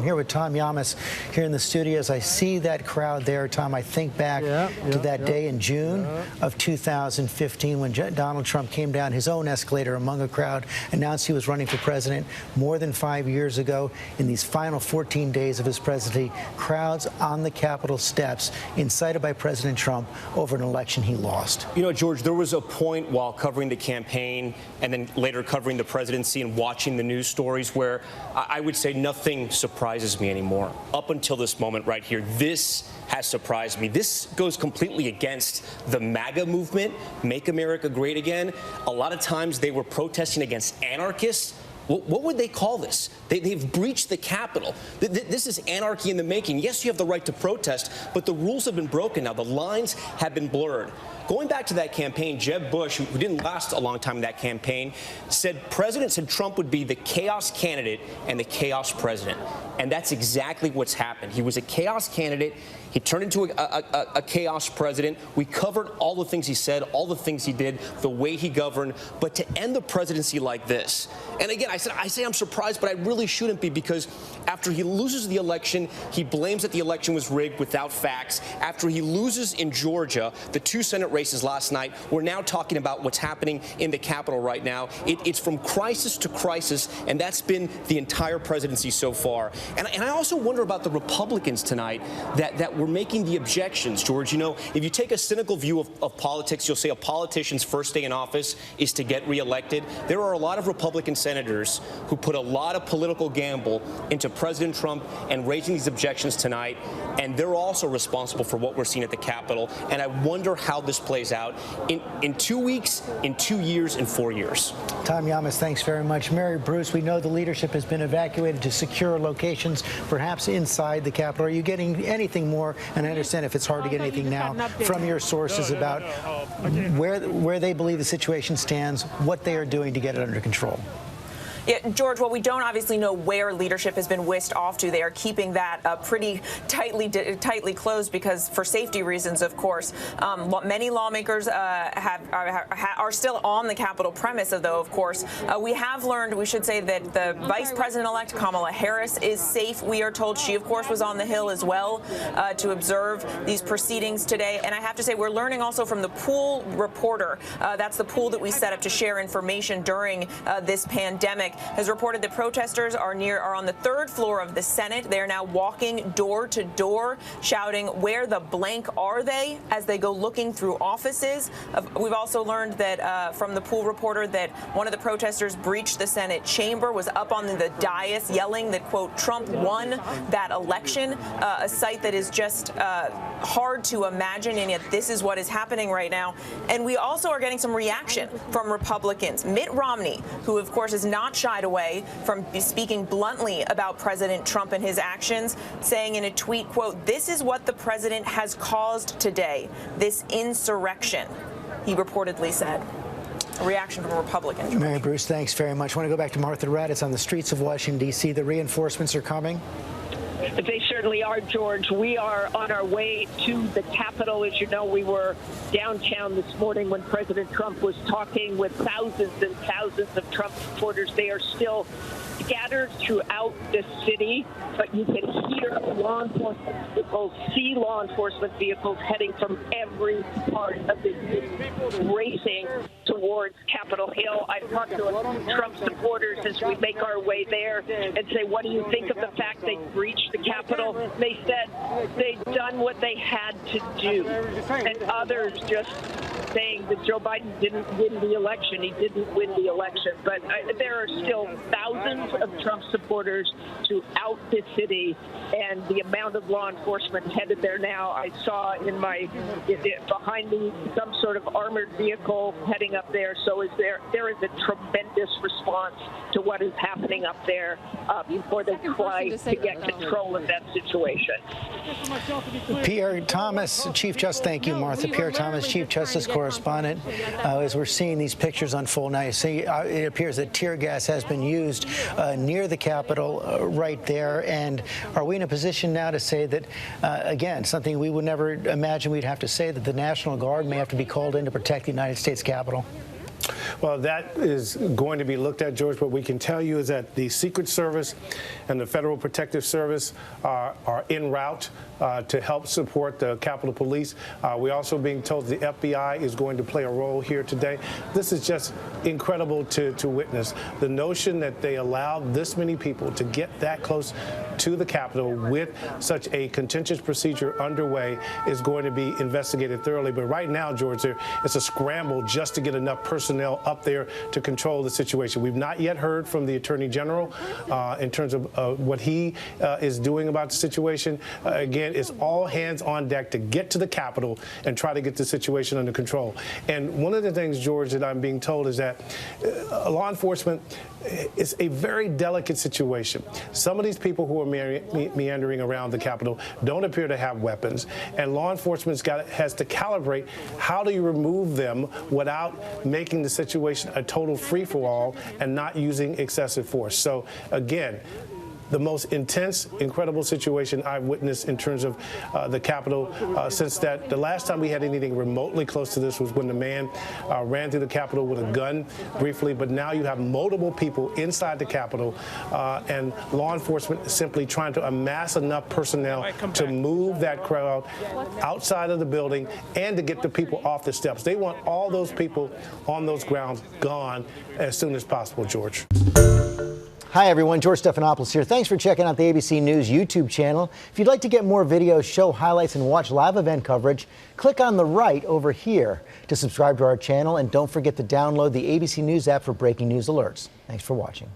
I'm here with Tom Yamas here in the studio. As I see that crowd there, Tom, I think back to that day in June of 2015 when Donald Trump came down his own escalator among a crowd, announced he was running for president more than 5 years ago. In these final 14 days of his presidency, crowds on the Capitol steps incited by President Trump over an election he lost. You know, George, there was a point while covering the campaign and then later covering the presidency and watching the news stories where I would say nothing surprised me anymore. Up until this moment right here, this has surprised me. This goes completely against the MAGA movement, Make America Great Again. A lot of times they were protesting against anarchists. What would they call this? They've breached the Capitol. This is anarchy in the making. Yes, you have the right to protest, but the rules have been broken now. The lines have been blurred. Going back to that campaign, Jeb Bush, who didn't last a long time in that campaign, said Trump would be the chaos candidate and the chaos president. And that's exactly what's happened. He was a chaos candidate. He turned into a chaos president. We covered all the things he said, all the things he did, the way he governed. But to end the presidency like this, and again, I say I'm surprised, but I really shouldn't be, because after he loses the election, he blames that the election was rigged without facts. After he loses in Georgia, the 2 Senate races last night, we're now talking about what's happening in the Capitol right now. It's from crisis to crisis, and that's been the entire presidency so far. And I also wonder about the Republicans tonight that were making the objections, George. You know, if you take a cynical view of politics, you'll say a politician's first day in office is to get reelected. There are a lot of Republican senators who put a lot of political gamble into President Trump and raising these objections tonight, and they're also responsible for what we're seeing at the Capitol. And I wonder how this plays out in 2 weeks, in 2 years, in 4 years. Tom Yamas, thanks very much. Mary Bruce, we know the leadership has been evacuated to secure locations, perhaps inside the Capitol. Are you getting anything more? And I understand if it's hard to get anything now from your sources about where they believe the situation stands, what they are doing to get it under control. Yeah, George, well, we don't obviously know where leadership has been whisked off to. They are keeping that pretty tightly closed because, for safety reasons, of course. Many lawmakers are still on the Capitol premise, though, of course. We have learned, we should say, that the Vice President-elect Kamala Harris is safe. We are told she, of course, was on the Hill as well to observe these proceedings today. And I have to say, we're learning also from the pool reporter. That's the pool that we set up to share information during this pandemic. Has reported that protesters are on the 3rd floor of the Senate. They are now walking door to door, shouting, "Where the blank are they?" as they go looking through offices. We've also learned that from the pool reporter that one of the protesters breached the Senate chamber, was up on the dais yelling that, quote, Trump won that election, a sight that is just hard to imagine, and yet this is what is happening right now. And we also are getting some reaction from Republicans. Mitt Romney, who, of course, is not shied away from speaking bluntly about President Trump and his actions, saying in a tweet, quote, "This is what the president has caused today, this insurrection," he reportedly said. A reaction from Republicans. Mary Bruce, thanks very much. I want to go back to Martha Raddatz on the streets of Washington, D.C. The reinforcements are coming. They certainly are, George. We are on our way to the Capitol. As you know, we were downtown this morning when President Trump was talking with thousands and thousands of Trump supporters. They are still scattered throughout the city, but you can hear law enforcement vehicles, see law enforcement vehicles heading from every part of the city, racing towards Capitol Hill. I've talked to Trump supporters as we make our way there and say, what do you think of the fact they breached the Capitol? They said they'd done what they had to do. And others just saying that Joe Biden didn't win the election. He didn't win the election. But there are still thousands of Trump supporters throughout the city, and the amount of law enforcement headed there now. I saw behind me some sort of armored vehicle heading up there. So there is a tremendous response to what is happening up there before they try to get control of that situation. Pierre Thomas, Chief Justice, thank you, Martha. Pierre Thomas, Chief Justice correspondent. As we're seeing these pictures unfold now, you see it appears that tear gas has been used near the Capitol right there. And are we in a position now to say that, again, something we would never imagine we'd have to say, that the National Guard may have to be called in to protect the United States Capitol? Well, that is going to be looked at, George. What we can tell you is that the Secret Service and the Federal Protective Service are en route to help support the Capitol Police. We're also being told the FBI is going to play a role here today. This is just incredible to witness. The notion that they allowed this many people to get that close to the Capitol with such a contentious procedure underway is going to be investigated thoroughly. But right now, George, it's a scramble just to get enough personnel up there to control the situation. We've not yet heard from the Attorney General in terms of what he is doing about the situation. Again, it's all hands on deck to get to the Capitol and try to get the situation under control. And one of the things, George, that I'm being told is that law enforcement is a very delicate situation. Some of these people who are meandering around the Capitol don't appear to have weapons, and law enforcement has to calibrate how do you remove them without making the situation a total free-for-all and not using excessive force. So again, the most intense, incredible situation I've witnessed in terms of the Capitol since that the last time we had anything remotely close to this was when the man ran through the Capitol with a gun briefly. But now you have multiple people inside the Capitol and law enforcement simply trying to amass enough personnel to move that crowd outside of the building and to get the people off the steps. They want all those people on those grounds gone as soon as possible, George. Hi, everyone. George Stephanopoulos here. Thanks for checking out the ABC News YouTube channel. If you'd like to get more videos, show highlights, and watch live event coverage, click on the right over here to subscribe to our channel. And don't forget to download the ABC News app for breaking news alerts. Thanks for watching.